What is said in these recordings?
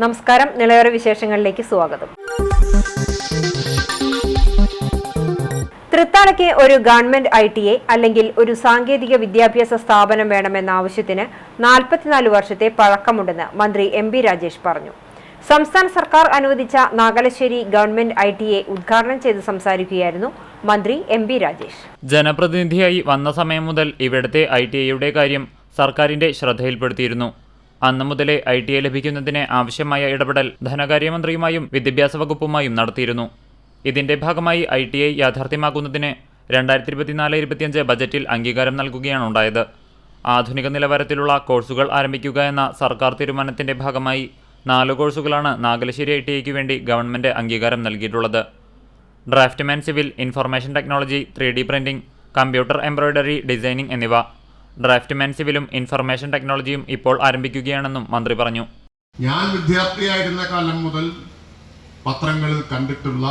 നമസ്കാരം, നിലയോര വിശേഷങ്ങളിലേക്ക് സ്വാഗതം. തൃത്താലയ്ക്ക് ഒരു ഗവൺമെന്റ് ITA അല്ലെങ്കിൽ ഒരു സാങ്കേതിക വിദ്യാഭ്യാസ സ്ഥാപനം വേണമെന്ന ആവശ്യത്തിന് 44 വർഷത്തെ പഴക്കമുണ്ടെന്ന് മന്ത്രി MB രാജേഷ് പറഞ്ഞു. സംസ്ഥാന സർക്കാർ അനുവദിച്ച നാഗലശ്ശേരി ഗവൺമെന്റ് ITA ഉദ്ഘാടനം ചെയ്ത് സംസാരിക്കുകയായിരുന്നു മന്ത്രി MB രാജേഷ്. ജനപ്രതിനിധിയായി വന്ന സമയം മുതൽ ഇവിടുത്തെ ITA കാര്യം സർക്കാരിന്റെ ശ്രദ്ധയിൽപ്പെടുത്തിയിരുന്നു. അന്നു മുതലേ ITA ലഭിക്കുന്നതിന് ആവശ്യമായ ഇടപെടൽ ധനകാര്യമന്ത്രിയുമായും വിദ്യാഭ്യാസ വകുപ്പുമായും നടത്തിയിരുന്നു. ഇതിന്റെ ഭാഗമായി ITA യാഥാർത്ഥ്യമാക്കുന്നതിന് 2024-25 ബജറ്റിൽ അംഗീകാരം നൽകുകയാണ് ഉണ്ടായത്. ആധുനിക നിലവാരത്തിലുള്ള കോഴ്സുകൾ ആരംഭിക്കുക എന്ന സർക്കാർ തീരുമാനത്തിന്റെ ഭാഗമായി 4 കോഴ്സുകളാണ് നാഗലശ്ശേരി ITA വേണ്ടി ഗവൺമെന്റ് അംഗീകാരം നൽകിയിട്ടുള്ളത്. Draughtsman civil, information technology, 3D printing, computer embroidery, designing എന്നിവ. ഡ്രാഫ്റ്റ്മാൻ സിവിലും ഇൻഫർമേഷൻ ടെക്നോളജിയും ഇപ്പോൾ ആരംഭിക്കുകയാണെന്നും മന്ത്രി പറഞ്ഞു. ഞാൻ വിദ്യാർത്ഥിയായിരുന്ന കാലം മുതൽ പത്രങ്ങളിൽ കണ്ടിട്ടുള്ള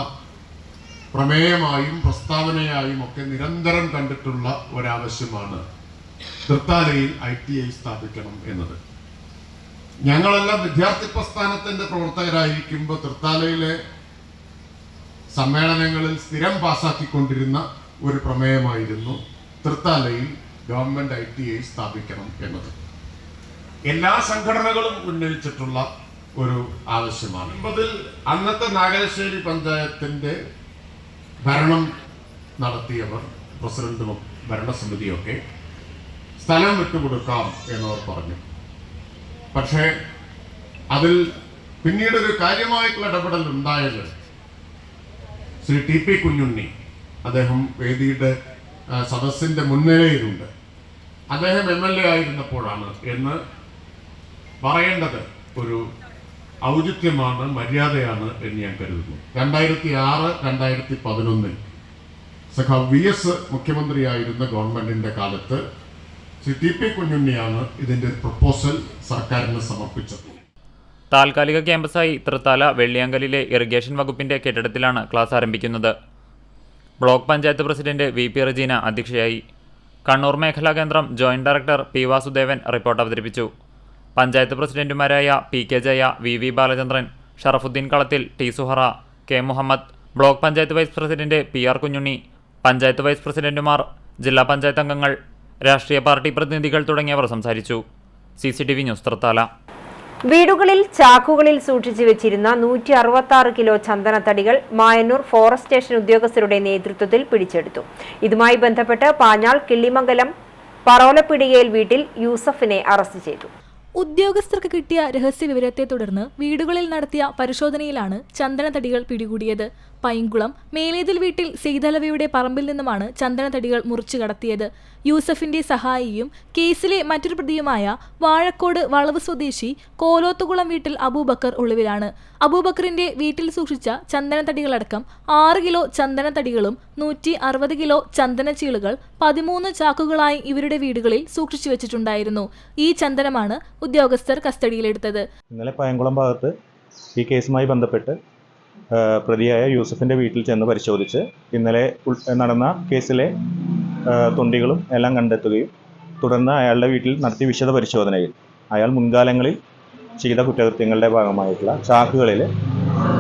പ്രമേയമായും പ്രസ്താവനയായും ഒക്കെ നിരന്തരം കണ്ടിട്ടുള്ള ഒരാവശ്യമാണ് തൃത്താലയിൽ ITA സ്ഥാപിക്കണം എന്നത്. ഞങ്ങളെല്ലാം വിദ്യാർത്ഥി പ്രസ്ഥാനത്തിന്റെ പ്രവർത്തകരായിരിക്കുമ്പോൾ തൃത്താലയിലെ സമ്മേളനങ്ങളിൽ സ്ഥിരം പാസാക്കിക്കൊണ്ടിരുന്ന ഒരു പ്രമേയമായിരുന്നു തൃത്താലയിൽ ഗവൺമെന്റ് ITA സ്ഥാപിക്കണം എന്നത്. എല്ലാ സംഘടനകളും ഉന്നയിച്ചിട്ടുള്ള ഒരു ആവശ്യമാണ്. അന്നത്തെ നാഗലശ്ശേരി പഞ്ചായത്തിന്റെ ഭരണം നടത്തിയവർ, പ്രസിഡന്റും ഭരണസമിതിയൊക്കെ സ്ഥലം വിട്ടുകൊടുക്കാം എന്നവർ പറഞ്ഞു. പക്ഷേ അതിൽ പിന്നീടൊരു കാര്യമായിട്ടുള്ള ഇടപെടൽ ഉണ്ടായത് ശ്രീ TP കുഞ്ഞുണ്ണി, അദ്ദേഹം വേദിയുടെ സദസ്സിന്റെ മുൻനിരയിലുണ്ട്. അദ്ദേഹം MLA ആയിരുന്നപ്പോഴാണ് എന്ന് പറയേണ്ടത് ഒരു ഔചിത്യമാണ്, മര്യാദയാണ് എന്ന് ഞാൻ കരുതുന്നു. 2006-2011 സഖാവ് VS മുഖ്യമന്ത്രിയായിരുന്ന ഗവൺമെന്റിന്റെ കാലത്ത് ശ്രീ TP കുഞ്ഞുണ്ണിയാണ് ഇതിന്റെ പ്രപ്പോസൽ സർക്കാരിന് സമർപ്പിച്ചത്. താൽക്കാലിക ക്യാമ്പസായി തൃത്താല വെള്ളിയാങ്കലിലെ ഇറിഗേഷൻ വകുപ്പിന്റെ കെട്ടിടത്തിലാണ് ക്ലാസ് ആരംഭിക്കുന്നത്. Block panchayat president VP Rajeena അധ്യക്ഷയായി. കണ്ണൂർ മേഖലാ കേന്ദ്രം joint director P Vasudevan report അവതരിപ്പിച്ചു. പഞ്ചായത്ത് പ്രസിഡന്റുമാരായ PK Jaya, VV Balachandran, Sharafuddin Kalathil, T Suhara, K Muhammad, block panchayat vice president PR Kunhunni, panchayat vice പ്രസിഡന്റുമാർ, ജില്ലാ പഞ്ചായത്ത് അംഗങ്ങൾ, രാഷ്ട്രീയ പാർട്ടി പ്രതിനിധികൾ തുടങ്ങിയവർ സംസാരിച്ചു. CCTV news Thrithala. വീടുകളിൽ ചാക്കുകളിൽ സൂക്ഷിച്ചു വെച്ചിരുന്ന 166 കിലോ ചന്ദനത്തടികൾ മായന്നൂർ ഫോറസ്റ്റ് സ്റ്റേഷൻ ഉദ്യോഗസ്ഥരുടെ നേതൃത്വത്തിൽ പിടിച്ചെടുത്തു. ഇതുമായി ബന്ധപ്പെട്ട് പാഞ്ഞാൾ കിള്ളിമംഗലം പറോലപ്പിടികയിൽ വീട്ടിൽ യൂസഫിനെ അറസ്റ്റ് ചെയ്തു. ഉദ്യോഗസ്ഥർക്ക് കിട്ടിയ രഹസ്യ വിവരത്തെ തുടർന്ന് വീടുകളിൽ നടത്തിയ പരിശോധനയിലാണ് ചന്ദനത്തടികൾ പിടികൂടിയത്. പൈങ്കുളം മേലേതിൽ വീട്ടിൽ സെയ്തലവയുടെ പറമ്പിൽ നിന്നുമാണ് ചന്ദനത്തടികൾ മുറിച്ചു കടത്തിയത്. യൂസഫിന്റെ സഹായിയും കേസിലെ മറ്റൊരു പ്രതിയുമായ വാഴക്കോട് വളവ് സ്വദേശി കോലോത്തുകുളം വീട്ടിൽ അബൂബക്കർ ഒളിവിലാണ്. അബൂബക്കറിന്റെ വീട്ടിൽ സൂക്ഷിച്ച ചന്ദനത്തടികളടക്കം 6 കിലോ ചന്ദനത്തടികളും 160 കിലോ ചന്ദനച്ചീളുകൾ 13 ചാക്കുകളായി ഇവരുടെ വീടുകളിൽ സൂക്ഷിച്ചു വെച്ചിട്ടുണ്ടായിരുന്നു. ഈ ചന്ദനമാണ് ഉദ്യോഗസ്ഥർ കസ്റ്റഡിയിലെടുത്തത്. ഇന്നലെ പയങ്കുളം ഭാഗത്ത് ഈ കേസുമായി ബന്ധപ്പെട്ട് പ്രതിയായ യൂസഫിൻ്റെ വീട്ടിൽ ചെന്ന് പരിശോധിച്ച് ഇന്നലെ നടന്ന കേസിലെ തൊണ്ടികളും എല്ലാം കണ്ടെത്തുകയും തുടർന്ന് അയാളുടെ വീട്ടിൽ നടത്തിയ വിശദ പരിശോധനയിൽ അയാൾ മുൻകാലങ്ങളിൽ ചെയ്ത കുറ്റകൃത്യങ്ങളുടെ ഭാഗമായിട്ടുള്ള ചാക്കുകളിൽ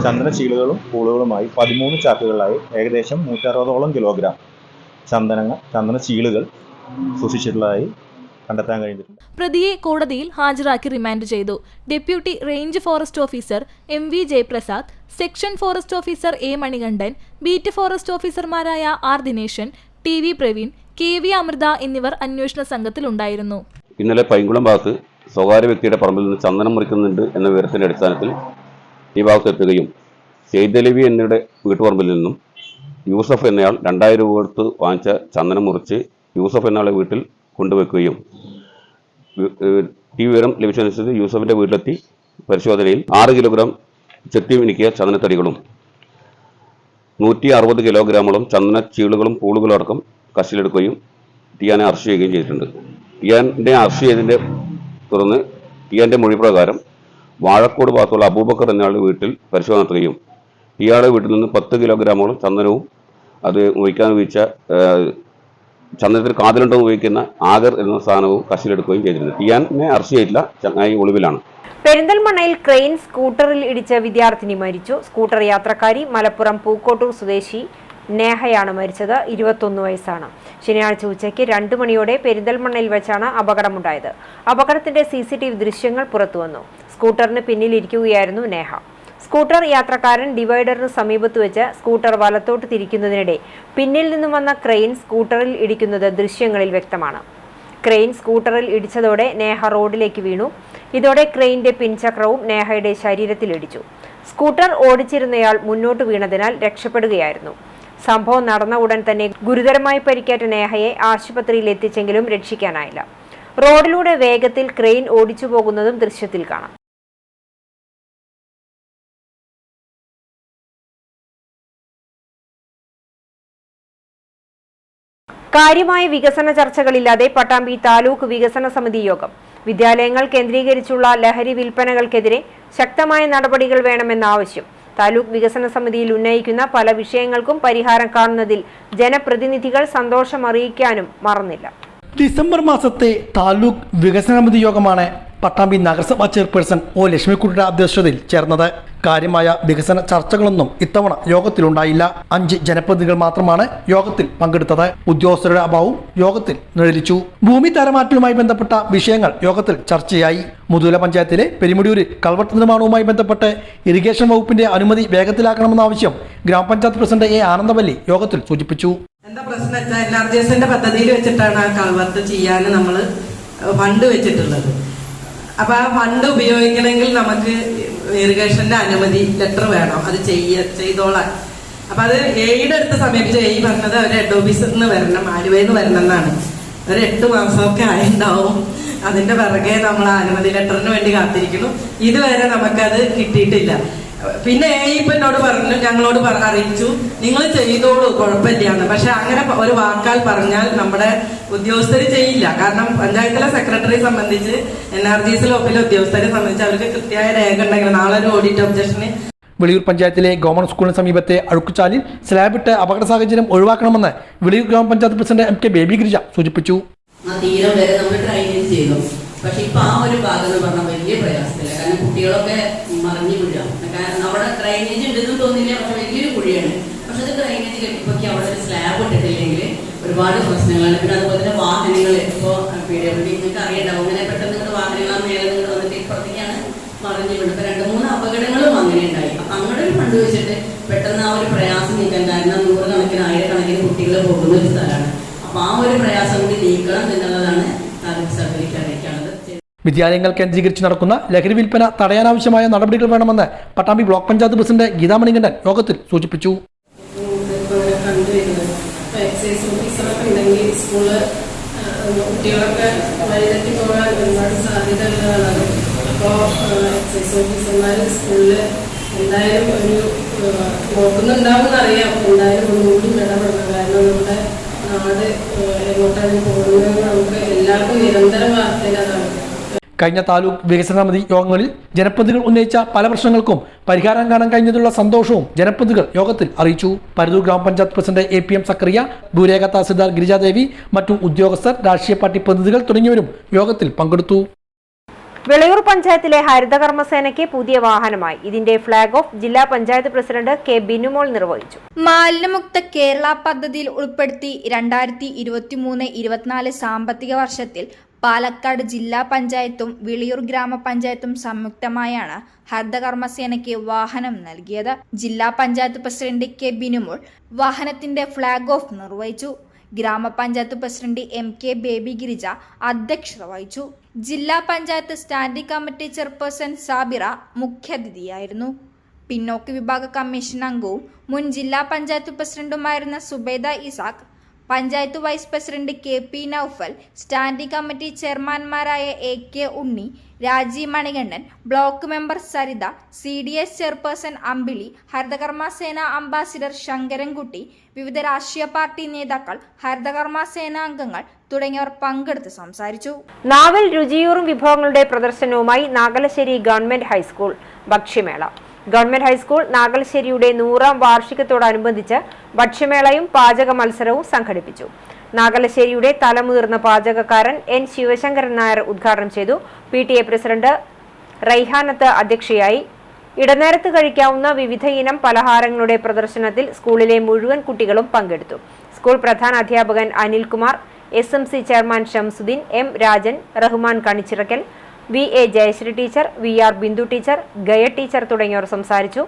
ചന്ദനച്ചീളുകളും പൂളുകളുമായി 13 ചാക്കുകളായി ഏകദേശം 160ഓളം കിലോഗ്രാം ചന്ദനച്ചീളുകൾ സൂക്ഷിച്ചിട്ടുള്ളതായി കണ്ടെത്താൻ കഴിഞ്ഞിട്ടുണ്ട്. പ്രതിയെ കോടതിയിൽ ഹാജരാക്കി റിമാൻഡ് ചെയ്തു. Deputy range forest officer MV Jayaprasad, section forest officer A Manikandan, beat forest ഓഫീസർമാരായ R Dineshan, TV Praveen, KV Amritha എന്നിവർ അന്വേഷണ സംഘത്തിലുണ്ടായിരുന്നു. ഇന്നലെ പൈങ്കുളം ഭാഗത്ത് സ്വകാര്യ വ്യക്തിയുടെ പറമ്പിൽ നിന്ന് ചന്ദനം മുറിക്കുന്നുണ്ട് എന്ന വിവരത്തിന്റെ അടിസ്ഥാനത്തിൽ ഈ ഭാഗത്ത് എത്തുകയും സെയ്തലവി എന്നിവരുടെ വീട്ടുപറമ്പിൽ നിന്നും യൂസഫ് എന്നയാൾ 2000 രൂപ കൊടുത്ത് വാങ്ങിച്ച ചന്ദനം മുറിച്ച് യൂസഫ് എന്നയാളെ വീട്ടിൽ കൊണ്ടുവെക്കുകയും ഈ വിവരം ലഭിച്ചതനുസരിച്ച് യൂസഫിന്റെ വീട്ടിലെത്തി പരിശോധനയിൽ 6 കിലോഗ്രാം ചെത്തി മിനുക്കിയ ചന്ദനത്തടികളും 160 കിലോഗ്രാമോളം ചന്ദനച്ചീളുകളും പൂളുകളും അടക്കം കസ്റ്റഡിയിലെടുക്കുകയും ടിയാനെ അറസ്റ്റ് ചെയ്യുകയും ചെയ്തിട്ടുണ്ട്. ടിയാനെ അറസ്റ്റ് ചെയ്തതിന്റെ തുടർന്ന് ടിയാന്റെ മൊഴി പ്രകാരം വാഴക്കോട് ഭാഗത്തുള്ള അബൂബക്കർ എന്നയാളുടെ വീട്ടിൽ പരിശോധന നടത്തുകയും ഇയാളുടെ വീട്ടിൽ നിന്ന് 10 കിലോഗ്രാമോളം ചന്ദനവും അത് മുറിക്കാൻ ഉപയോഗിച്ച ചന്ദനത്തിൽ കാതിലുണ്ടോ ഉപയോഗിക്കുന്ന ആഗർ എന്ന സാധനവും കസ്റ്റഡിയിലെടുക്കുകയും ചെയ്തിരുന്നു. ടിയാനെ അറസ്റ്റ് ചെയ്തില്ല, ചങ്ങായി ഒളിവിലാണ്. പെരിന്തൽമണ്ണയിൽ ക്രെയിൻ സ്കൂട്ടറിൽ ഇടിച്ച വിദ്യാർത്ഥിനി മരിച്ചു. സ്കൂട്ടർ യാത്രക്കാരി മലപ്പുറം പൂക്കോട്ടൂർ സ്വദേശി നേഹയാണ് മരിച്ചത്. 21 വയസ്സാണ്. ശനിയാഴ്ച ഉച്ചയ്ക്ക് 2 മണിയോടെ പെരിന്തൽമണ്ണയിൽ വെച്ചാണ് അപകടമുണ്ടായത്. അപകടത്തിന്റെ CCTV ദൃശ്യങ്ങൾ പുറത്തുവന്നു. സ്കൂട്ടറിന് പിന്നിലിരിക്കുകയായിരുന്നു നേഹ. സ്കൂട്ടർ യാത്രക്കാരൻ ഡിവൈഡറിന് സമീപത്ത് വെച്ച് സ്കൂട്ടർ വലത്തോട്ട് തിരിക്കുന്നതിനിടെ പിന്നിൽ നിന്നും വന്ന ക്രെയിൻ സ്കൂട്ടറിൽ ഇടിക്കുന്നത് ദൃശ്യങ്ങളിൽ വ്യക്തമാണ്. ക്രെയിൻ സ്കൂട്ടറിൽ ഇടിച്ചതോടെ നേഹ റോഡിലേക്ക് വീണു. ഇതോടെ ക്രെയിനിന്റെ പിൻചക്രവും നേഹയുടെ ശരീരത്തിൽ ഇടിച്ചു. സ്കൂട്ടർ ഓടിച്ചിരുന്നയാൾ മുന്നോട്ട് വീണതിനാൽ രക്ഷപ്പെടുകയായിരുന്നു. സംഭവം നടന്ന ഉടൻ തന്നെ ഗുരുതരമായി പരിക്കേറ്റ നേഹയെ ആശുപത്രിയിൽ എത്തിച്ചെങ്കിലും രക്ഷിക്കാനായില്ല. റോഡിലൂടെ വേഗത്തിൽ ക്രെയിൻ ഓടിച്ചു പോകുന്നതും ദൃശ്യത്തിൽ കാണാം. കാര്യമായ വികസന ചർച്ചകളില്ലാതെ പട്ടാമ്പി താലൂക്ക് വികസന സമിതി യോഗം. വിദ്യാലയങ്ങൾ കേന്ദ്രീകരിച്ചുള്ള ലഹരി വിൽപ്പനകൾക്കെതിരെ ശക്തമായ നടപടികൾ വേണമെന്ന ആവശ്യം. താലൂക്ക് വികസന സമിതിയിൽ ഉന്നയിക്കുന്ന പല വിഷയങ്ങൾക്കും പരിഹാരം കാണുന്നതിൽ ജനപ്രതിനിധികൾ സന്തോഷം അറിയിക്കാനും മറന്നില്ല. ഡിസംബർ മാസത്തെ താലൂക്ക് വികസന സമിതി യോഗമാണ് പട്ടാമ്പി നഗരസഭാ ചെയർപേഴ്സൺ ഒ ലക്ഷ്മിക്കുട്ടിയുടെ അധ്യക്ഷതയിൽ ചേർന്നത്. കാര്യമായ വികസന ചർച്ചകളൊന്നും ഇത്തവണ യോഗത്തിലുണ്ടായില്ല. 5 ജനപ്രതിനിധികൾ മാത്രമാണ് യോഗത്തിൽ പങ്കെടുത്തത്. ഉദ്യോഗസ്ഥരുടെ അഭാവവും യോഗത്തിൽ നിഴലിച്ചു. ഭൂമി തരമാറ്റലുമായി ബന്ധപ്പെട്ട വിഷയങ്ങൾ യോഗത്തിൽ ചർച്ചയായി. മുതുല പഞ്ചായത്തിലെ പെരുമുടിയൂരിൽ കൾവർട്ട് നിർമ്മാണവുമായി ബന്ധപ്പെട്ട് ഇറിഗേഷൻ വകുപ്പിന്റെ അനുമതി വേഗത്തിലാക്കണമെന്ന ആവശ്യം ഗ്രാമപഞ്ചായത്ത് പ്രസിഡന്റ് എ ആനന്ദവല്ലി യോഗത്തിൽ സൂചിപ്പിച്ചു. എന്താ പ്രശ്നം വെച്ചാൽ NRGSന്റെ പദ്ധതിയിൽ വെച്ചിട്ടാണ് ആ കൾവർട്ട് ചെയ്യാൻ നമ്മൾ ഫണ്ട് വെച്ചിട്ടുള്ളത്. അപ്പൊ ആ ഫണ്ട് ഉപയോഗിക്കണമെങ്കിൽ നമുക്ക് ഇറിഗേഷന്റെ അനുമതി ലെറ്റർ വേണം, അത് ചെയ്തോളാൻ. അപ്പൊ അത് എയുടെ അടുത്ത് സമീപിച്ച് എ പറഞ്ഞത് അവർ ഹെഡ് ഓഫീസിൽ നിന്ന് വരണം, ആലുവയിൽ നിന്ന് വരണം എന്നാണ്. ഒരു 8 മാസമൊക്കെ ആയിട്ടുണ്ടാവും. അതിന്റെ പിറകെ നമ്മൾ അനുമതി ലെറ്ററിന് വേണ്ടി കാത്തിരിക്കുന്നു. ഇതുവരെ നമുക്കത് കിട്ടിയിട്ടില്ല. പിന്നെ ഇപ്പൊ എന്നോട് പറഞ്ഞു, ഞങ്ങളോട് അറിയിച്ചു, നിങ്ങൾ ചെയ്തോളൂ കുഴപ്പമില്ലാന്ന്. പക്ഷെ അങ്ങനെ ഒരു വാക്കാൽ പറഞ്ഞാൽ നമ്മുടെ ഉദ്യോഗസ്ഥർ ചെയ്യില്ല. കാരണം പഞ്ചായത്തിലെ സെക്രട്ടറി സംബന്ധിച്ച് NRGS ഓഫീസിലെ ഉദ്യോഗസ്ഥരെ സംബന്ധിച്ച് അവർക്ക് കൃത്യമായ രേഖ ഉണ്ടെങ്കിൽ നാളെ ഒരു ഓഡിറ്റ് ഒബ്ജക്ഷന്. വിളിയൂർ പഞ്ചായത്തിലെ ഗവൺമെന്റ് സ്കൂളിന് സമീപത്തെ അഴുക്കുചാലിൽ സ്ലാബിട്ട് അപകട സാഹചര്യം ഒഴിവാക്കണമെന്ന് വിളിയൂർ ഗ്രാമപഞ്ചായത്ത് പ്രസിഡന്റ് MK ബേബി ഗിരിജ സൂചിപ്പിച്ചു. തീരം വരെ നമ്മൾ ട്രെയിനിങ് ചെയ്തു. പക്ഷെ ഇപ്പൊ ആ ഒരു ഭാഗം എന്ന് പറഞ്ഞാൽ വലിയ പ്രയാസത്തില്ല. കാരണം കുട്ടികളൊക്കെ മറിഞ്ഞു വീഴാം. കാരണം അവിടെ ഡ്രൈനേജ് ഉണ്ടെന്ന് തോന്നില്ല, പക്ഷെ വലിയൊരു കുഴിയാണ്. പക്ഷെ അത് ഡ്രൈനേജ് കെട്ടിപ്പൊക്കി അവിടെ ഒരു സ്ലാബ് ഇട്ടിട്ടില്ലെങ്കിൽ ഒരുപാട് പ്രശ്നങ്ങളാണ്. പിന്നെ അതുപോലെ തന്നെ വാഹനങ്ങൾ ഇപ്പോൾ PWD നിങ്ങൾക്ക് അറിയണ്ടാവും, അങ്ങനെ പെട്ടെന്ന് വാഹനങ്ങൾ മേലെ നിങ്ങൾ വന്നിട്ട് ഇപ്പുറത്തേക്കാണ് മറിഞ്ഞു വീണത്. ഇപ്പൊ 2-3 അപകടങ്ങളും അങ്ങനെ ഉണ്ടായി. അപ്പൊ അങ്ങനെ ഒരു ഫണ്ട് വെച്ചിട്ട് പെട്ടെന്ന് ആ ഒരു പ്രയാസം നീക്കാൻ, കാരണം 100 കണക്കിന് 1000 കണക്കിന് കുട്ടികൾ പോകുന്ന ഒരു സ്ഥലമാണ്. അപ്പൊ ആ ഒരു പ്രയാസം കൂടി നീക്കണം എന്നുള്ളതാണ് താലൂക്ക് സർക്കാരിലേക്ക് അറിയിക്കാനുള്ളത്. വിദ്യാലയങ്ങൾ കേന്ദ്രീകരിച്ച് നടക്കുന്ന ലഹരി വിൽപ്പന തടയാനാവശ്യമായ നടപടികൾ വേണമെന്ന് പട്ടാമ്പി ബ്ലോക്ക് പഞ്ചായത്ത് പ്രസിഡന്റ് ഗീതാ മണികണ്ഠൻ യോഗത്തിൽ സൂചിപ്പിച്ചു. എക്സൈസ് ഓഫീസറൊക്കെ ഉണ്ടെങ്കിൽ സ്കൂള് കുട്ടികളൊക്കെ വഴിതെറ്റി പോകാൻ ഒരുപാട് സാധ്യത ഉള്ളതാണ്. അപ്പോൾ എക്സൈസ് ഓഫീസർമാർ സ്കൂളിൽ എന്തായാലും ഒരു നോക്കുന്നുണ്ടാവും അറിയാം. എന്തായാലും ഒന്നുകൂടി ഇടപെടണം. കാരണം നമ്മുടെ നാട് എങ്ങോട്ടാണ് പോകുന്നത് നമുക്ക് എല്ലാവർക്കും നിരന്തരം വാർത്തയിലാണ്. കഴിഞ്ഞ താലൂക്ക് വികസന സമിതി യോഗങ്ങളിൽ ജനപ്രതിനിധികൾ ഉന്നയിച്ച പല പ്രശ്നങ്ങൾക്കും പരിഹാരം കാണാൻ കഴിഞ്ഞതിലുള്ള സന്തോഷവും ജനപ്രതിനിധികൾ യോഗത്തിൽ അറിയിച്ചു. പരതൂർ ഗ്രാമപഞ്ചായത്ത് പ്രസിഡന്റ് APM സക്കറിയ, ഭൂരേഖ തഹസിൽദാർ ഗിരിജാദേവി, മറ്റു ഉദ്യോഗസ്ഥർ, രാഷ്ട്രീയ പാർട്ടി പ്രതിനിധികൾ തുടങ്ങിയവരും യോഗത്തിൽ പങ്കെടുത്തു. വിളയൂർ പഞ്ചായത്തിലെ ഹരിതകർമ്മസേനയ്ക്ക് പുതിയ വാഹനമായി. ഇതിന്റെ ഫ്ളാഗ് ഓഫ് ജില്ലാ പഞ്ചായത്ത് പ്രസിഡന്റ് കെ ബിനുമോൾ നിർവഹിച്ചു. മാലിന്യമുക്ത കേരള പദ്ധതിയിൽ ഉൾപ്പെടുത്തി 2023-24 സാമ്പത്തിക വർഷത്തിൽ പാലക്കാട് ജില്ലാ പഞ്ചായത്തും വിളിയൂർ ഗ്രാമപഞ്ചായത്തും സംയുക്തമായാണ് ഹരിതകർമ്മസേനയ്ക്ക് വാഹനം നൽകിയത്. ജില്ലാ പഞ്ചായത്ത് പ്രസിഡന്റ് കെ ബിനുമോൾ വാഹനത്തിന്റെ ഫ്ളാഗ് ഓഫ് നിർവഹിച്ചു. ഗ്രാമപഞ്ചായത്ത് പ്രസിഡന്റ് MK ബേബി ഗിരിജ അധ്യക്ഷത വഹിച്ചു. ജില്ലാ panchayat standing committee chairperson Sabira മുഖ്യാതിഥിയായിരുന്നു. പിന്നോക്ക വിഭാഗ കമ്മീഷൻ അംഗവും മുൻ ജില്ലാ പഞ്ചായത്ത് പ്രസിഡന്റുമായിരുന്ന Subaida Isaq, panchayat vice president KP Noufal, standing committee ചെയർമാൻമാരായ AK Unni, Rajeev Manikandan, block member Saritha, CDS chairperson Ambili, ഹരിതകർമ്മസേന അംബാസിഡർ ശങ്കരൻകുട്ടി, വിവിധ രാഷ്ട്രീയ പാർട്ടി നേതാക്കൾ, ഹരിതകർമ്മസേന അംഗങ്ങൾ തുടങ്ങിയവർ പങ്കെടുത്ത് സംസാരിച്ചു. നാവിൽ രുചിയൂറും വിഭവങ്ങളുടെ പ്രദർശനവുമായി നാഗലശ്ശേരി ഗവൺമെന്റ് ഹൈസ്കൂൾ ഭക്ഷ്യമേള. ഗവൺമെന്റ് ഹൈസ്കൂൾ നാഗലശ്ശേരിയുടെ 100ാം വാർഷികത്തോടനുബന്ധിച്ച് ഭക്ഷ്യമേളയും പാചക മത്സരവും സംഘടിപ്പിച്ചു. നാഗലശ്ശേരിയുടെ തലമുതിർന്ന പാചകക്കാരൻ എൻ ശിവശങ്കരൻ നായർ ഉദ്ഘാടനം ചെയ്തു. PTA പ്രസിഡന്റ് റൈഹാനത്ത് അധ്യക്ഷയായി. ഇടനേരത്ത് കഴിക്കാവുന്ന വിവിധ ഇനം പലഹാരങ്ങളുടെ പ്രദർശനത്തിൽ സ്കൂളിലെ മുഴുവൻ കുട്ടികളും പങ്കെടുത്തു. സ്കൂൾ പ്രധാന അധ്യാപകൻ Anilkumar, SMC chairman Shamsuddin, M Rajan, Rahman Kanichirakkal, VA Jayasree teacher, VR Bindu teacher, Gaya teacher തുടങ്ങിയവർ സംസാരിച്ചു.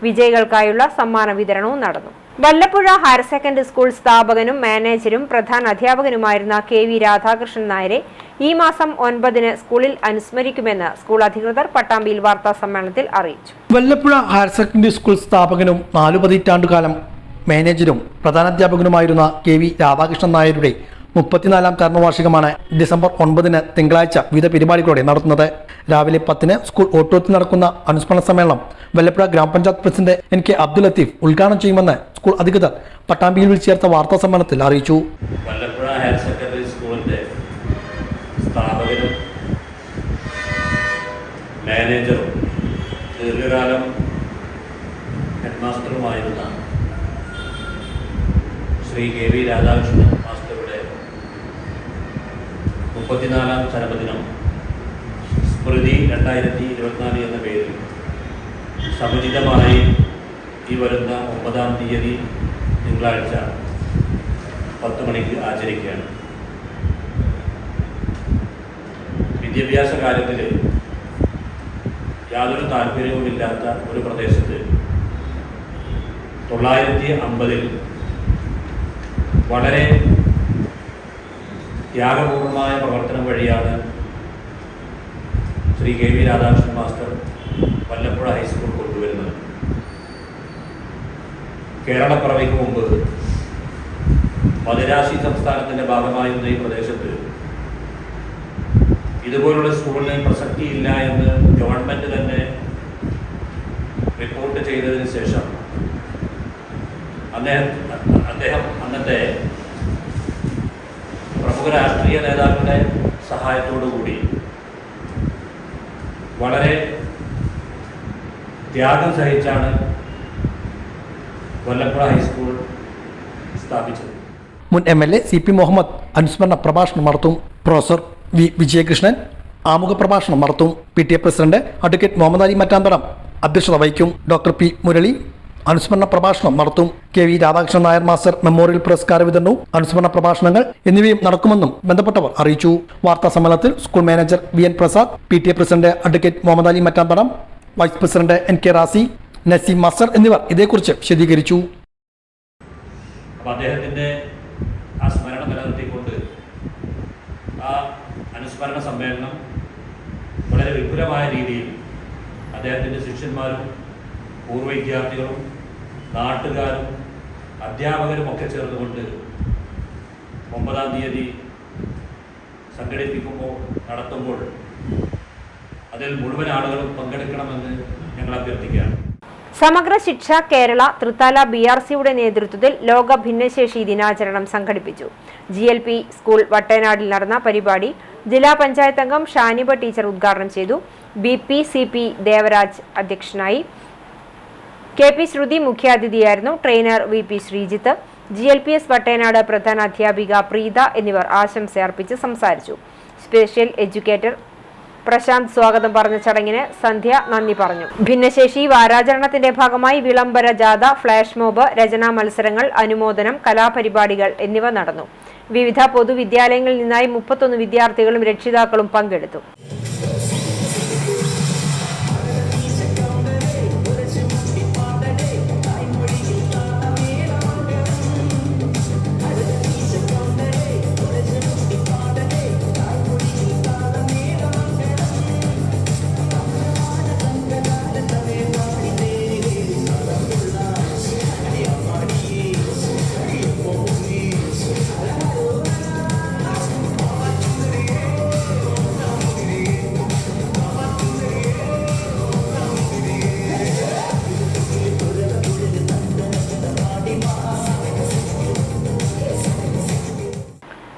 വിജയികൾക്കായുള്ള സമ്മാന വിതരണവും നടന്നു. വല്ലപ്പുഴ ഹയർ സെക്കൻഡറി സ്കൂൾ സ്ഥാപകനും മാനേജരും പ്രധാന അധ്യാപകനുമായിരുന്ന KV രാധാകൃഷ്ണൻ നായരെ ഈ മാസം 9-ന് സ്കൂളിൽ അനുസ്മരിക്കുമെന്ന് സ്കൂൾ അധികൃതർ പട്ടാമ്പിയിൽ വാർത്താ സമ്മേളനത്തിൽ അറിയിച്ചു. വല്ലപ്പുഴ ഹയർ സെക്കൻഡറി സ്കൂൾ സ്ഥാപകനും 4 പതിറ്റാണ്ടുകാലം മാനേജരും പ്രധാനാധ്യാപകനുമായിരുന്ന KV രാധാകൃഷ്ണൻ നായരുടെ 34ാം ചരമവാർഷികമാണ് ഡിസംബർ 9-ന് തിങ്കളാഴ്ച വിവിധ പരിപാടികളോടെ നടത്തുന്നത്. രാവിലെ 10-ന് സ്കൂൾ ഓഡിറ്റോറിയത്തിൽ നടക്കുന്ന അനുസ്മരണ സമ്മേളനം വല്ലപ്പുഴ ഗ്രാമപഞ്ചായത്ത് പ്രസിഡന്റ് NK അബ്ദുൽ ലത്തീഫ് ഉദ്ഘാടനം ചെയ്യുമെന്ന് സ്കൂൾ അധികൃതർ പട്ടാമ്പിയിൽ വിളിച്ചു ചേർത്ത വാർത്താ സമ്മേളനത്തിൽ അറിയിച്ചു. വല്ലപ്പുഴ ഹയർ സെക്കൻഡറി സ്കൂളിന്റെ സ്ഥാപകനും മാനേജറും ദീർഘകാലം ഹെഡ്മാസ്റ്ററുമായിരുന്ന ശ്രീ KV രാധാകൃഷ്ണൻ മാസ്റ്ററുടെ 34ാം ചരമദിനം സ്മൃതി 2024 എന്ന പേരിൽ സമുചിതമായി ഈ വരുന്ന 9-ാം തീയതി തിങ്കളാഴ്ച 10 മണിക്ക് ആചരിക്കുകയാണ്. വിദ്യാഭ്യാസ കാര്യത്തിൽ യാതൊരു താല്പര്യവുമില്ലാത്ത ഒരു പ്രദേശത്ത് 950-ൽ വളരെ ത്യാഗപൂർണമായ പ്രവർത്തനം വഴിയാണ് Sri KV Radhakrishnan master Vallapuzha high school കൊണ്ടുവരുന്നത്. കേരളപ്പിറവിക്ക് മുമ്പ് മദിരാശി സംസ്ഥാനത്തിൻ്റെ ഭാഗമായിരുന്ന ഈ പ്രദേശത്ത് ഇതുപോലുള്ള സ്കൂളിന് പ്രസക്തിയില്ല എന്ന് ഗവൺമെൻറ് തന്നെ റിപ്പോർട്ട് ചെയ്തതിന് ശേഷം അദ്ദേഹം അന്നത്തെ പ്രമുഖ രാഷ്ട്രീയ നേതാക്കളുടെ സഹായത്തോടുകൂടി വളരെ ത്യാഗം സഹിച്ചാണ് വല്ലപ്പുഴ ഹൈസ്കൂൾ സ്ഥാപിച്ചത്. മുൻ MLA CP മുഹമ്മദ് അനുസ്മരണ പ്രഭാഷണം നടത്തും. പ്രൊഫസർ V വിജയകൃഷ്ണൻ ആമുഖ പ്രഭാഷണം നടത്തും. PTA president advocate Muhammad Ali Mattantharam അധ്യക്ഷത വഹിക്കും. ഡോക്ടർ P മുരളി അനുസ്മരണ പ്രഭാഷണം നടത്തും. KV Radhakrishnan Nair master memorial പുരസ്കാര വിതരണവും അനുസ്മരണ പ്രഭാഷണങ്ങൾ എന്നിവയും നടക്കുമെന്നും ബന്ധപ്പെട്ടവർ അറിയിച്ചു. വാർത്താ സമ്മേളനത്തിൽ school manager VN Prasad, PTA president advocate Muhammad Ali Mattantharam, vice president NK Razi, Naseem master എന്നിവർ ഇതേക്കുറിച്ച് വിശദീകരിച്ചു. അദ്ദേഹത്തിന്റെ ആ സ്മരണ നിലനിർത്തിക്കൊണ്ട് ആ അനുസ്മരണ സമ്മേളനം വളരെ വിപുലമായ രീതിയിൽ അദ്ദേഹത്തിൻ്റെ ശിഷ്യന്മാരും പൂർവ്വ വിദ്യാർത്ഥികളും നാട്ടുകാരും അധ്യാപകരും ഒക്കെ ചേർന്നുകൊണ്ട് 9-ാം തീയതി നടത്തുമ്പോൾ അതിൽ മുഴുവൻ ആളുകളും പങ്കെടുക്കണമെന്ന് ഞങ്ങൾ അഭ്യർത്ഥിക്കുകയാണ്. സമഗ്ര ശിക്ഷ കേരള തൃത്താല BRCയുടെ നേതൃത്വത്തിൽ ലോക ഭിന്നശേഷി ദിനാചരണം സംഘടിപ്പിച്ചു. GLP സ്കൂൾ വട്ടേനാടിൽ നടന്ന പരിപാടി ജില്ലാ പഞ്ചായത്ത് അംഗം ഷാനിബ ടീച്ചർ ഉദ്ഘാടനം ചെയ്തു. BP-CP ദേവരാജ് അധ്യക്ഷനായി. KP ശ്രുതി മുഖ്യാതിഥിയായിരുന്നു. Trainer VP Sreejith, GLPS Vattenad പ്രധാന അധ്യാപിക പ്രീത എന്നിവർ ആശംസ അർപ്പിച്ച് സംസാരിച്ചു. സ്പെഷ്യൽ എഡ്യൂക്കേറ്റർ പ്രശാന്ത് സ്വാഗതം പറഞ്ഞ ചടങ്ങിന് സന്ധ്യ നന്ദി പറഞ്ഞു. ഭിന്നശേഷി വാരാചരണത്തിന്റെ ഭാഗമായി വിളംബര ജാഥ, ഫ്ലാഷ് മോബ്, രചനാ മത്സരങ്ങൾ, അനുമോദനം, കലാപരിപാടികൾ എന്നിവ നടന്നു. വിവിധ പൊതുവിദ്യാലയങ്ങളിൽ നിന്നായി 31 വിദ്യാർത്ഥികളും രക്ഷിതാക്കളും പങ്കെടുത്തു.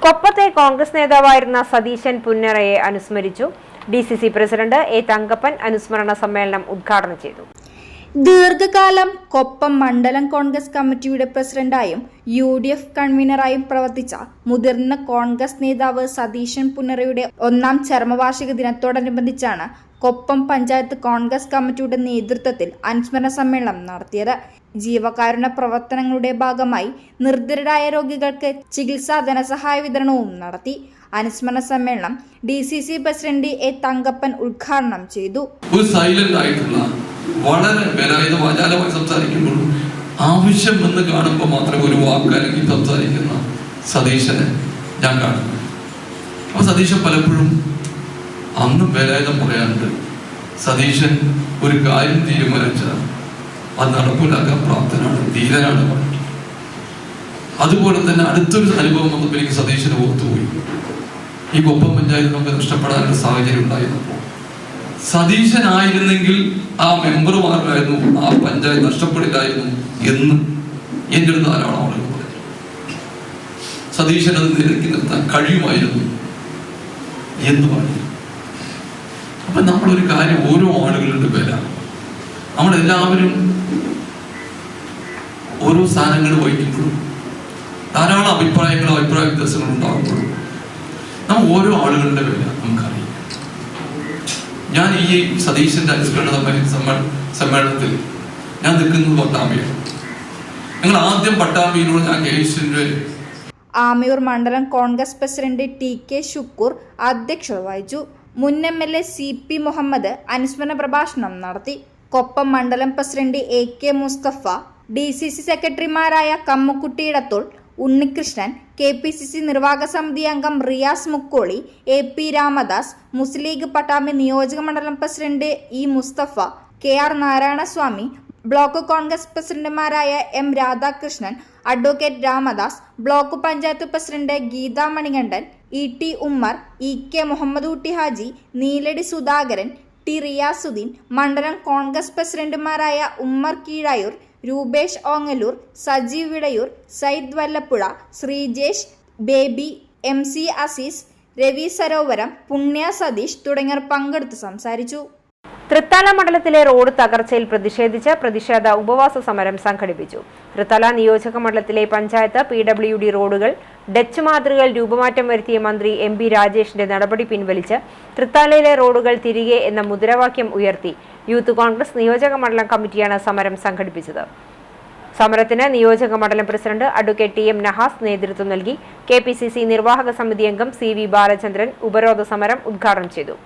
കൊപ്പത്തെ കോൺഗ്രസ് നേതാവായിരുന്ന സതീശൻ പുന്നറയെ അനുസ്മരിച്ചു. DCC പ്രസിഡന്റ് A തങ്കപ്പൻ അനുസ്മരണ സമ്മേളനം ഉദ്ഘാടനം ചെയ്തു. ദീർഘകാലം കൊപ്പം മണ്ഡലം കോൺഗ്രസ് കമ്മിറ്റിയുടെ പ്രസിഡന്റായും UDF കൺവീനറായും പ്രവർത്തിച്ച മുതിർന്ന കോൺഗ്രസ് നേതാവ് സതീശൻ പുന്നറയുടെ 1ാം ചരമവാർഷിക ദിനത്തോടനുബന്ധിച്ചാണ് കൊപ്പം പഞ്ചായത്ത് കോൺഗ്രസ് കമ്മിറ്റിയുടെ നേതൃത്വത്തിൽ അനുസ്മരണ സമ്മേളനം നടത്തിയത്. ജീവകാരുണ്യ പ്രവർത്തനങ്ങളുടെ ഭാഗമായി നിർധനരായ രോഗികൾക്ക് ചികിത്സാ ധനസഹായ വിതരണവും നടത്തി. അനുസ്മരണ സമ്മേളനം DCC പ്രസിഡന്റ് A. തങ്കപ്പൻ ഉദ്ഘാടനം ചെയ്തു. വളരെ ബലായുധ വാചാലമായി സംസാരിക്കുമ്പോൾ ആവശ്യം എന്ന് കാണുമ്പോൾ മാത്രമേ ഒരു വാക്കല്ലെങ്കിൽ സംസാരിക്കുന്ന സതീശനെ ഞാൻ കാണുന്നു. അപ്പൊ സതീശൻ പലപ്പോഴും അന്നും ബലായുധം പറയാറുണ്ട്. സതീശൻ ഒരു കാര്യം തീരുമാനിച്ചാൽ അത് നടപ്പിലാക്കാൻ പ്രാപ്തനാണ്, ധീരനാണ്. അതുപോലെ തന്നെ അടുത്തൊരു അനുഭവം വന്നപ്പോൾ എനിക്ക് സതീശന് ഓർത്തുപോയി. ഈ കൊപ്പം പഞ്ചായത്ത് നമുക്ക് നഷ്ടപ്പെടാനുള്ള സാഹചര്യം ഉണ്ടായിരുന്നപ്പോൾ സതീശനായിരുന്നെങ്കിൽ ആ മെമ്പർമാരായിരുന്നു ആ പഞ്ചായത്ത് നഷ്ടപ്പെടില്ലായിരുന്നു എന്ന് എൻ്റെ ഒരു ധാരാളം ആളുകൾ പറഞ്ഞു. സതീശൻ അത് നിരക്കി നിർത്താൻ കഴിയുമായിരുന്നു എന്ന് പറഞ്ഞു. അപ്പൊ നമ്മളൊരു കാര്യം, ഓരോ ആളുകളുടെ വില, നമ്മളെല്ലാവരും ഓരോ സ്ഥാനങ്ങൾ വഹിക്കുമ്പോഴും ധാരാളം അഭിപ്രായ വ്യത്യാസങ്ങളും ഉണ്ടാകുമ്പോഴും നമ്മൾ ഓരോ ആളുകളുടെ വില നമുക്കറിയാം. ഞാൻ ഈ സതീശന്റെ അനുസ്മരണ സമ്മേളനത്തിൽ ഞാൻ നിൽക്കുന്നത് പട്ടാമ്പിയാണ്. ഞങ്ങൾ ആദ്യം പട്ടാമ്പിയിലൂടെ ഞാൻ കേസിന്റെ ആമിയൂർ മണ്ഡലം കോൺഗ്രസ് പ്രസിഡന്റ് TK ഷുക്കൂർ അധ്യക്ഷത വഹിച്ചു. മുൻ MLA CP മുഹമ്മദ് അനുസ്മരണ പ്രഭാഷണം നടത്തി. കൊപ്പം മണ്ഡലം പ്രസിഡന്റ് AK മുസ്തഫ, DCC സെക്രട്ടറിമാരായ കമ്മുക്കുട്ടി ഇടത്തോൾ, ഉണ്ണികൃഷ്ണൻ, KPCC നിർവാഹക സമിതി അംഗം Riyas Mukkoli, AP Ramadas, Muslim League Pattambi നിയോജക മണ്ഡലം president E Musthafa, KR Narayanaswamy, block Congress പ്രസിഡന്റുമാരായ M Radhakrishnan, advocate Ramadas, block panchayat president Geetha Manikandan, ET Ummer, EK Muhammad Ooty Haji, Neeladi Sudhakaran, T Riyasuddin, മണ്ഡലം കോൺഗ്രസ് പ്രസിഡന്റുമാരായ ഉമ്മർ കീഴായൂർ, രൂപേഷ് ഓങ്ങല്ലൂർ, സജീവ് വിടയൂർ, സയ്യിദ് വല്ലപ്പുഴ, ശ്രീജേഷ്, ബേബി, MC അസീസ്, രവി സരോവരം, പുണ്യ സതീഷ് തുടങ്ങിയവർ പങ്കെടുത്ത് സംസാരിച്ചു. തൃത്താല മണ്ഡലത്തിലെ റോഡ് തകർച്ചയിൽ പ്രതിഷേധിച്ച് പ്രതിഷേധ ഉപവാസ സമരം സംഘടിപ്പിച്ചു. തൃത്താല നിയോജക മണ്ഡലത്തിലെ പഞ്ചായത്ത് PWD റോഡുകൾ ഡച്ച് മാതൃകയിൽ രൂപമാറ്റം വരുത്തിയ മന്ത്രി MB രാജേഷിന്റെ നടപടി പിൻവലിച്ച് തൃത്താലയിലെ റോഡുകൾ തിരികെ എന്ന മുദ്രാവാക്യം ഉയർത്തി യൂത്ത് കോൺഗ്രസ് നിയോജക മണ്ഡലം കമ്മിറ്റിയാണ് സമരം സംഘടിപ്പിച്ചത്. സമരത്തിന് നിയോജക മണ്ഡലം പ്രസിഡന്റ് അഡ്വക്കേറ്റ് TM നഹാസ് നേതൃത്വം നൽകി. KPCC നിർവാഹക സമിതി അംഗം CV ബാലചന്ദ്രൻ ഉപരോധ സമരം ഉദ്ഘാടനം ചെയ്തു.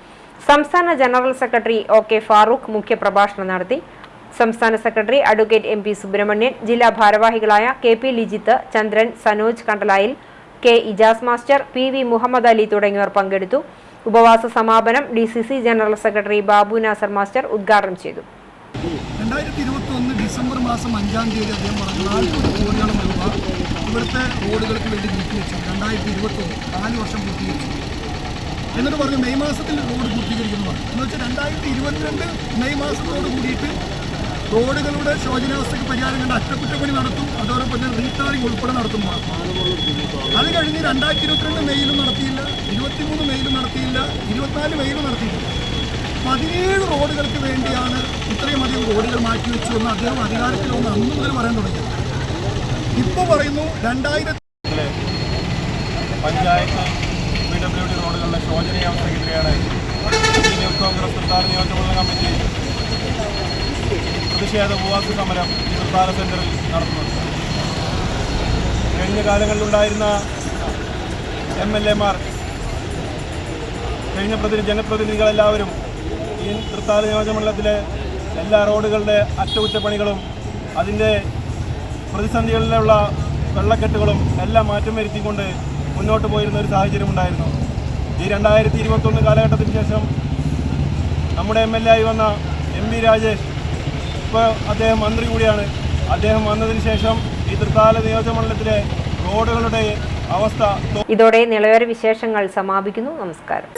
സംസ്ഥാന ജനറൽ സെക്രട്ടറി OK ഫാറൂഖ് മുഖ്യപ്രഭാഷണം നടത്തി. സംസ്ഥാന സെക്രട്ടറി അഡ്വക്കേറ്റ് MP സുബ്രഹ്മണ്യൻ, ജില്ലാ ഭാരവാഹികളായ KP Lijith, Chandran, Sanoj Kandalayil, K Ijas master, PV Muhammad Ali തുടങ്ങിയവർ പങ്കെടുത്തു. ഉപവാസ സമാപനം DCC general secretary Babu Nasar master ഉദ്ഘാടനം ചെയ്തു. 2021 ഡിസംബർ മാസം 5-ാം തീയതി അദ്ദേഹം പറഞ്ഞു 40 കോടിയോളം രൂപ ഇവിടുത്തെ റോഡുകൾക്ക് വേണ്ടി നീക്കിവെച്ചു. 2021 4 വർഷം പൂർത്തീകരിച്ചു. എന്നിട്ട് പറഞ്ഞു മെയ് മാസത്തിൽ റോഡ് പൂർത്തീകരിക്കുന്നു. എന്ന് വെച്ചാൽ 2022 മെയ് മാസത്തോട് കൂടിയിട്ട് റോഡുകളുടെ ശോചനാവസ്ഥയ്ക്ക് പരിഹാരം കണ്ട് അറ്റകുറ്റപ്പണി നടത്തും, അതോടൊപ്പം തന്നെ റീടാറിംഗ് ഉൾപ്പെടെ നടത്തുന്നു. അത് കഴിഞ്ഞ് 2022 മെയിലും നടത്തിയില്ല, 23 മെയിലും നടത്തിയില്ല, 24 മെയിലും നടത്തിയില്ല. 17 റോഡുകൾക്ക് വേണ്ടിയാണ് ഇത്രയും അധികം റോഡുകൾ മാറ്റിവെച്ചു എന്ന് അദ്ദേഹം അധികാരത്തിൽ വന്ന് അന്ന് മുതൽ പറയാൻ തുടങ്ങി. ഇപ്പോൾ പറയുന്നു 2000 പഞ്ചായത്ത് PWD റോഡുകളുടെ ശോചനീയാവസ്ഥയ്ക്കെതിരെയാണ് യൂത്ത് കോൺഗ്രസ് തൃത്താല നിയോജകമണ്ഡലം കമ്മിറ്റി പ്രതിഷേധ ഉപവാസ സമരം തൃത്താല സെന്ററിൽ നടത്തുന്നത്. കഴിഞ്ഞ കാലങ്ങളിലുണ്ടായിരുന്ന MLA-മാർ, കഴിഞ്ഞ ജനപ്രതിനിധികളെല്ലാവരും ഈ തൃത്താല നിയോജകമണ്ഡലത്തിലെ എല്ലാ റോഡുകളുടെ അറ്റകുറ്റപ്പണികളും അതിൻ്റെ പ്രതിസന്ധികളിലുള്ള വെള്ളക്കെട്ടുകളും എല്ലാം മാറ്റം വരുത്തിക്കൊണ്ട് മുന്നോട്ട് പോയിരുന്ന ഒരു സാഹചര്യം ഉണ്ടായിരുന്നു. ഈ 2021 കാലഘട്ടത്തിന് ശേഷം നമ്മുടെ MLA ആയി വന്ന MB രാജേഷ്, ഇപ്പോൾ അദ്ദേഹം മന്ത്രി കൂടിയാണ്. അദ്ദേഹം വന്നതിന് ശേഷം ഈ തൃത്താല നിയോജകമണ്ഡലത്തിലെ റോഡുകളുടെ അവസ്ഥ. ഇതോടെ നിളയോര വിശേഷങ്ങൾ സമാപിക്കുന്നു. നമസ്കാരം.